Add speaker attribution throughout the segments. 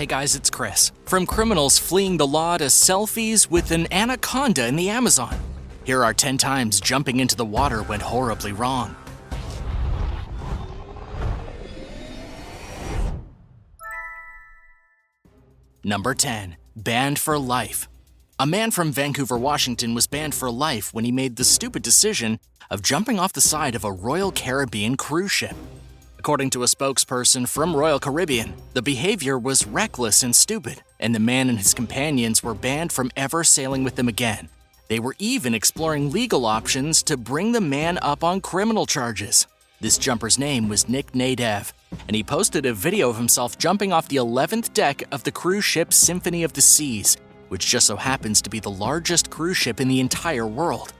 Speaker 1: Hey guys, it's Chris. From criminals fleeing the law to selfies with an anaconda in the Amazon. Here are 10 times jumping into the water went horribly wrong. Number 10. Banned for life. A man from Vancouver, Washington was banned for life when he made the stupid decision of jumping off the side of a Royal Caribbean cruise ship. According to a spokesperson from Royal Caribbean, the behavior was reckless and stupid, and the man and his companions were banned from ever sailing with them again. They were even exploring legal options to bring the man up on criminal charges. This jumper's name was Nick Nadev, and he posted a video of himself jumping off the 11th deck of the cruise ship Symphony of the Seas, which just so happens to be the largest cruise ship in the entire world.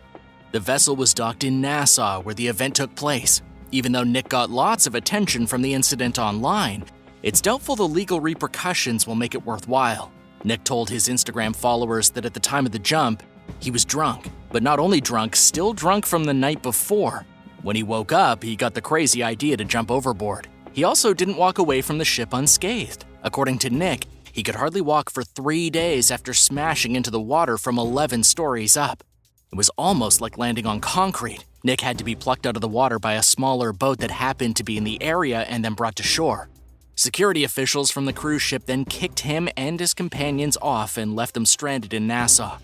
Speaker 1: The vessel was docked in Nassau, where the event took place. Even though Nick got lots of attention from the incident online, it's doubtful the legal repercussions will make it worthwhile. Nick told his Instagram followers that at the time of the jump, he was drunk, but not only drunk, still drunk from the night before. When he woke up, he got the crazy idea to jump overboard. He also didn't walk away from the ship unscathed. According to Nick, he could hardly walk for 3 days after smashing into the water from 11 stories up. It was almost like landing on concrete. Nick had to be plucked out of the water by a smaller boat that happened to be in the area and then brought to shore. Security officials from the cruise ship then kicked him and his companions off and left them stranded in Nassau.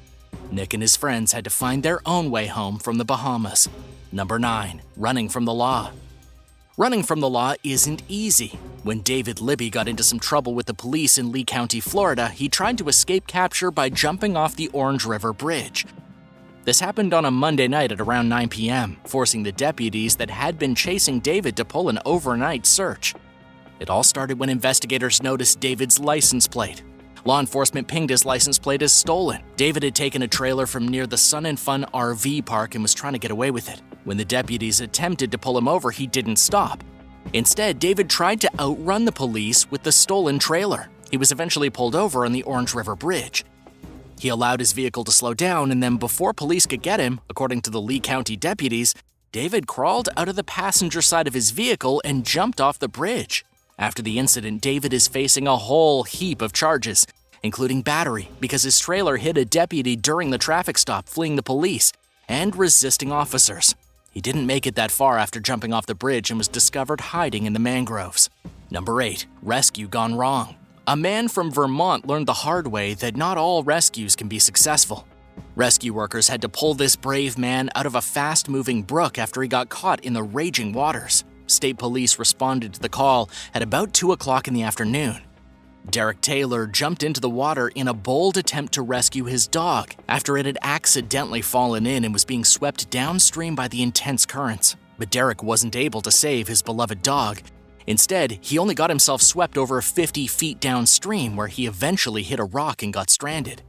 Speaker 1: Nick and his friends had to find their own way home from the Bahamas. Number 9. Running from the law. Running from the law isn't easy. When David Libby got into some trouble with the police in Lee County, Florida, he tried to escape capture by jumping off the Orange River Bridge. This happened on a Monday night at around 9 p.m., forcing the deputies that had been chasing David to pull an overnight search. It all started when investigators noticed David's license plate. Law enforcement pinged his license plate as stolen. David had taken a trailer from near the Sun and Fun RV park and was trying to get away with it. When the deputies attempted to pull him over, he didn't stop. Instead, David tried to outrun the police with the stolen trailer. He was eventually pulled over on the Orange River Bridge. He allowed his vehicle to slow down, and then before police could get him, according to the Lee County deputies, David crawled out of the passenger side of his vehicle and jumped off the bridge. After the incident, David is facing a whole heap of charges, including battery, because his trailer hit a deputy during the traffic stop, fleeing the police, and resisting officers. He didn't make it that far after jumping off the bridge and was discovered hiding in the mangroves. Number 8. Rescue gone wrong. A man from Vermont learned the hard way that not all rescues can be successful. Rescue workers had to pull this brave man out of a fast-moving brook after he got caught in the raging waters. State police responded to the call at about 2 o'clock in the afternoon. Derek Taylor jumped into the water in a bold attempt to rescue his dog after it had accidentally fallen in and was being swept downstream by the intense currents. But Derek wasn't able to save his beloved dog. Instead, he only got himself swept over 50 feet downstream, where he eventually hit a rock and got stranded.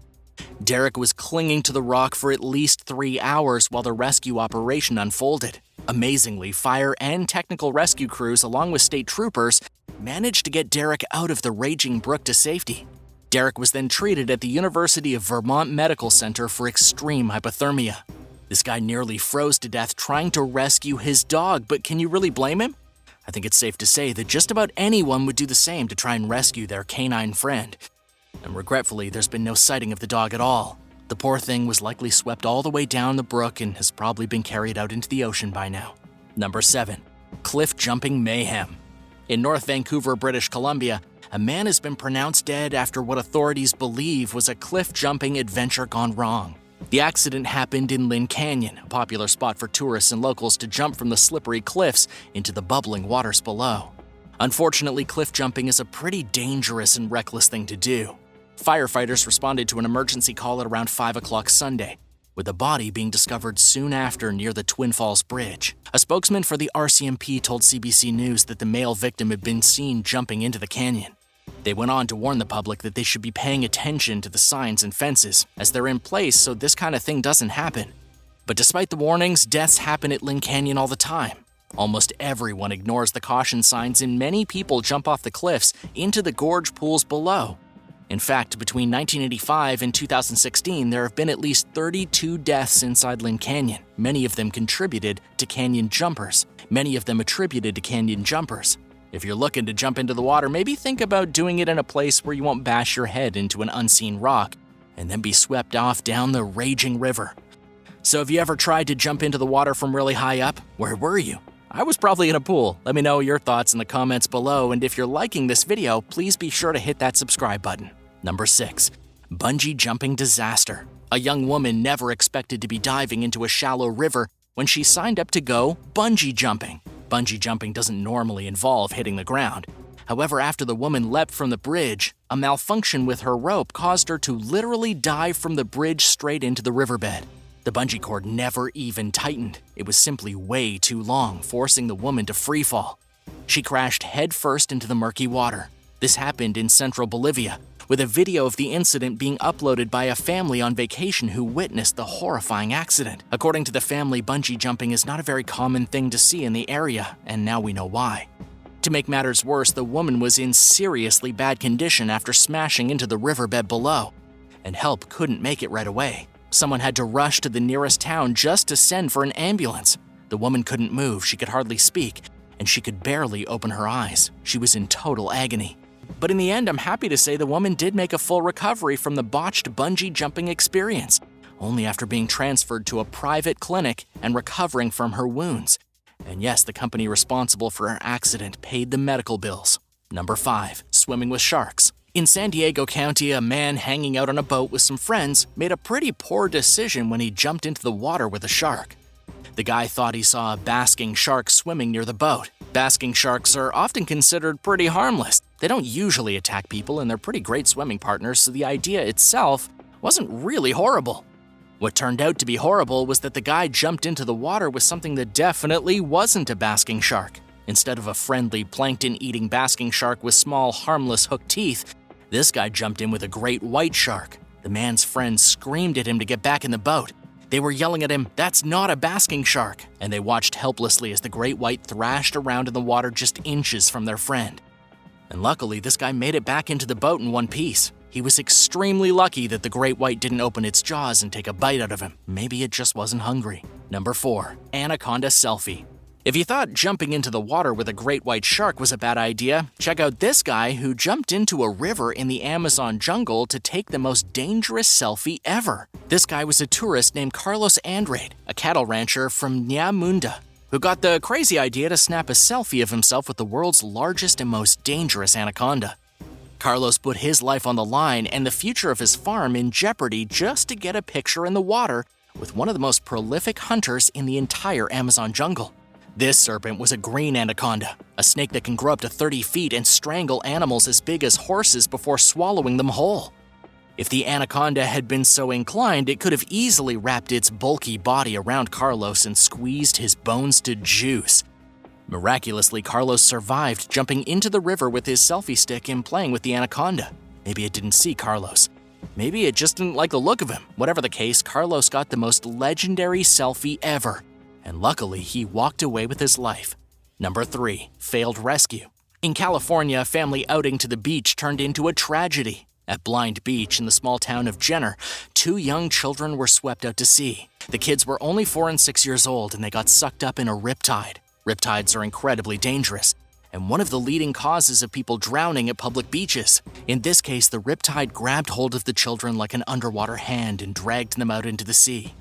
Speaker 1: Derek was clinging to the rock for at least 3 hours while the rescue operation unfolded. Amazingly, fire and technical rescue crews, along with state troopers, managed to get Derek out of the raging brook to safety. Derek was then treated at the University of Vermont Medical Center for extreme hypothermia. This guy nearly froze to death trying to rescue his dog, but can you really blame him? I think it's safe to say that just about anyone would do the same to try and rescue their canine friend. And regretfully, there's been no sighting of the dog at all. The poor thing was likely swept all the way down the brook and has probably been carried out into the ocean by now. Number 7. Cliff jumping mayhem. In North Vancouver, British Columbia, a man has been pronounced dead after what authorities believe was a cliff jumping adventure gone wrong. The accident happened in Lynn Canyon, a popular spot for tourists and locals to jump from the slippery cliffs into the bubbling waters below. Unfortunately, cliff jumping is a pretty dangerous and reckless thing to do. Firefighters responded to an emergency call at around 5 o'clock Sunday, with a body being discovered soon after near the Twin Falls Bridge. A spokesman for the RCMP told CBC News that the male victim had been seen jumping into the canyon. They went on to warn the public that they should be paying attention to the signs and fences, as they're in place so this kind of thing doesn't happen. But despite the warnings, deaths happen at Lynn Canyon all the time. Almost everyone ignores the caution signs, and many people jump off the cliffs into the gorge pools below. In fact, between 1985 and 2016, there have been at least 32 deaths inside Lynn Canyon, many of them attributed to canyon jumpers. If you're looking to jump into the water, maybe think about doing it in a place where you won't bash your head into an unseen rock and then be swept off down the raging river. So have you ever tried to jump into the water from really high up? Where were you? I was probably in a pool. Let me know your thoughts in the comments below, and if you're liking this video, please be sure to hit that subscribe button. Number 6. Bungee jumping disaster. A young woman never expected to be diving into a shallow river when she signed up to go bungee jumping. Bungee jumping doesn't normally involve hitting the ground. However, after the woman leapt from the bridge, a malfunction with her rope caused her to literally dive from the bridge straight into the riverbed. The bungee cord never even tightened. It was simply way too long, forcing the woman to freefall. She crashed headfirst into the murky water. This happened in central Bolivia, with a video of the incident being uploaded by a family on vacation who witnessed the horrifying accident. According to the family, bungee jumping is not a very common thing to see in the area, and now we know why. To make matters worse, the woman was in seriously bad condition after smashing into the riverbed below, and help couldn't make it right away. Someone had to rush to the nearest town just to send for an ambulance. The woman couldn't move, she could hardly speak, and she could barely open her eyes. She was in total agony. But in the end, I'm happy to say the woman did make a full recovery from the botched bungee jumping experience, only after being transferred to a private clinic and recovering from her wounds. And yes, the company responsible for her accident paid the medical bills. Number 5. Swimming with sharks. In San Diego County, a man hanging out on a boat with some friends made a pretty poor decision when he jumped into the water with a shark. The guy thought he saw a basking shark swimming near the boat. Basking sharks are often considered pretty harmless. They don't usually attack people and they're pretty great swimming partners, so the idea itself wasn't really horrible. What turned out to be horrible was that the guy jumped into the water with something that definitely wasn't a basking shark. Instead of a friendly plankton-eating basking shark with small, harmless hooked teeth, this guy jumped in with a great white shark. The man's friends screamed at him to get back in the boat. They were yelling at him, "That's not a basking shark," and they watched helplessly as the great white thrashed around in the water just inches from their friend. And luckily, this guy made it back into the boat in one piece. He was extremely lucky that the great white didn't open its jaws and take a bite out of him. Maybe it just wasn't hungry. Number 4. Anaconda selfie. If you thought jumping into the water with a great white shark was a bad idea, check out this guy who jumped into a river in the Amazon jungle to take the most dangerous selfie ever. This guy was a tourist named Carlos Andrade, a cattle rancher from Nyamunda, who got the crazy idea to snap a selfie of himself with the world's largest and most dangerous anaconda. Carlos put his life on the line and the future of his farm in jeopardy just to get a picture in the water with one of the most prolific hunters in the entire Amazon jungle. This serpent was a green anaconda, a snake that can grow up to 30 feet and strangle animals as big as horses before swallowing them whole. If the anaconda had been so inclined, it could have easily wrapped its bulky body around Carlos and squeezed his bones to juice. Miraculously, Carlos survived jumping into the river with his selfie stick and playing with the anaconda. Maybe it didn't see Carlos. Maybe it just didn't like the look of him. Whatever the case, Carlos got the most legendary selfie ever. And luckily, he walked away with his life. Number 3. Failed rescue. In California, a family outing to the beach turned into a tragedy. At Blind Beach in the small town of Jenner, 2 young children were swept out to sea. The kids were only 4 and 6 years old and they got sucked up in a riptide. Riptides are incredibly dangerous and one of the leading causes of people drowning at public beaches. In this case, the riptide grabbed hold of the children like an underwater hand and dragged them out into the sea.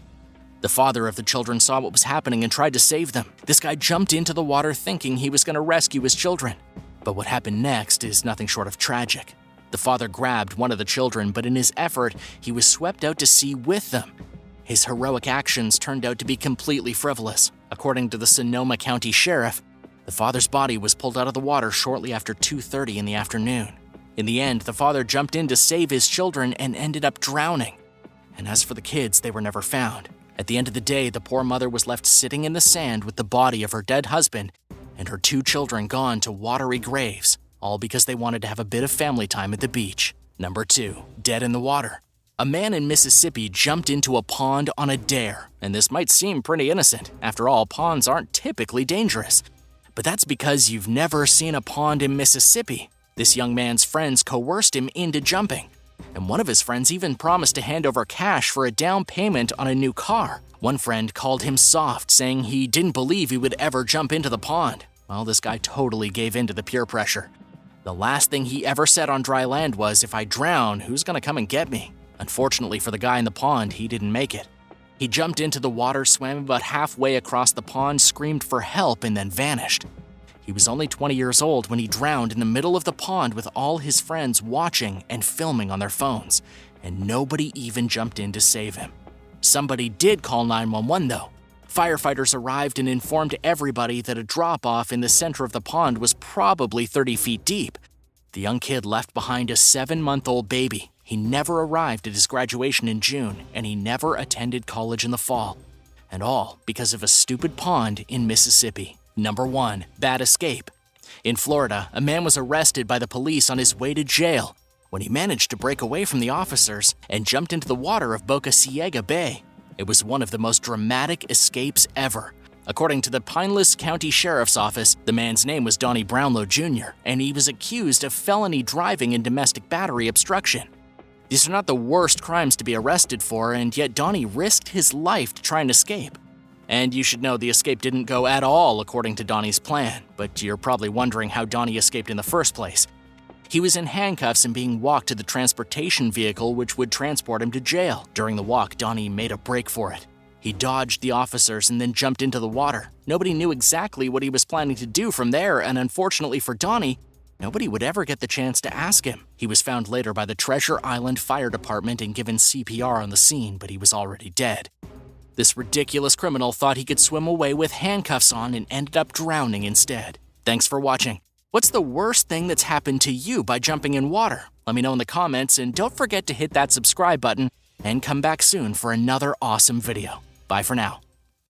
Speaker 1: The father of the children saw what was happening and tried to save them. This guy jumped into the water thinking he was going to rescue his children. But what happened next is nothing short of tragic. The father grabbed one of the children, but in his effort, he was swept out to sea with them. His heroic actions turned out to be completely frivolous. According to the Sonoma County Sheriff, the father's body was pulled out of the water shortly after 2:30 in the afternoon. In the end, the father jumped in to save his children and ended up drowning. And as for the kids, they were never found. At the end of the day, the poor mother was left sitting in the sand with the body of her dead husband and her 2 children gone to watery graves, all because they wanted to have a bit of family time at the beach. Number 2. Dead in the water. A man in Mississippi jumped into a pond on a dare, and this might seem pretty innocent. After all, ponds aren't typically dangerous. But that's because you've never seen a pond in Mississippi. This young man's friends coerced him into jumping, and one of his friends even promised to hand over cash for a down payment on a new car. One friend called him soft, saying he didn't believe he would ever jump into the pond. Well, this guy totally gave in to the peer pressure. The last thing he ever said on dry land was, "If I drown, who's gonna come and get me?" Unfortunately for the guy in the pond, he didn't make it. He jumped into the water, swam about halfway across the pond, screamed for help, and then vanished. He was only 20 years old when he drowned in the middle of the pond with all his friends watching and filming on their phones, and nobody even jumped in to save him. Somebody did call 911 though. Firefighters arrived and informed everybody that a drop-off in the center of the pond was probably 30 feet deep. The young kid left behind a 7-month-old baby. He never arrived at his graduation in June, and he never attended college in the fall. And all because of a stupid pond in Mississippi. Number 1. Bad escape. In Florida, a man was arrested by the police on his way to jail when he managed to break away from the officers and jumped into the water of Boca Ciega Bay. It was one of the most dramatic escapes ever. According to the Pinellas County Sheriff's Office, the man's name was Donnie Brownlow Jr., and he was accused of felony driving and domestic battery obstruction. These are not the worst crimes to be arrested for, and yet Donnie risked his life to try and escape. And you should know the escape didn't go at all according to Donnie's plan, but you're probably wondering how Donnie escaped in the first place. He was in handcuffs and being walked to the transportation vehicle which would transport him to jail. During the walk, Donnie made a break for it. He dodged the officers and then jumped into the water. Nobody knew exactly what he was planning to do from there, and unfortunately for Donnie, nobody would ever get the chance to ask him. He was found later by the Treasure Island Fire Department and given CPR on the scene, but he was already dead. This ridiculous criminal thought he could swim away with handcuffs on and ended up drowning instead. Thanks for watching. What's the worst thing that's happened to you by jumping in water? Let me know in the comments, and don't forget to hit that subscribe button and come back soon for another awesome video. Bye for now.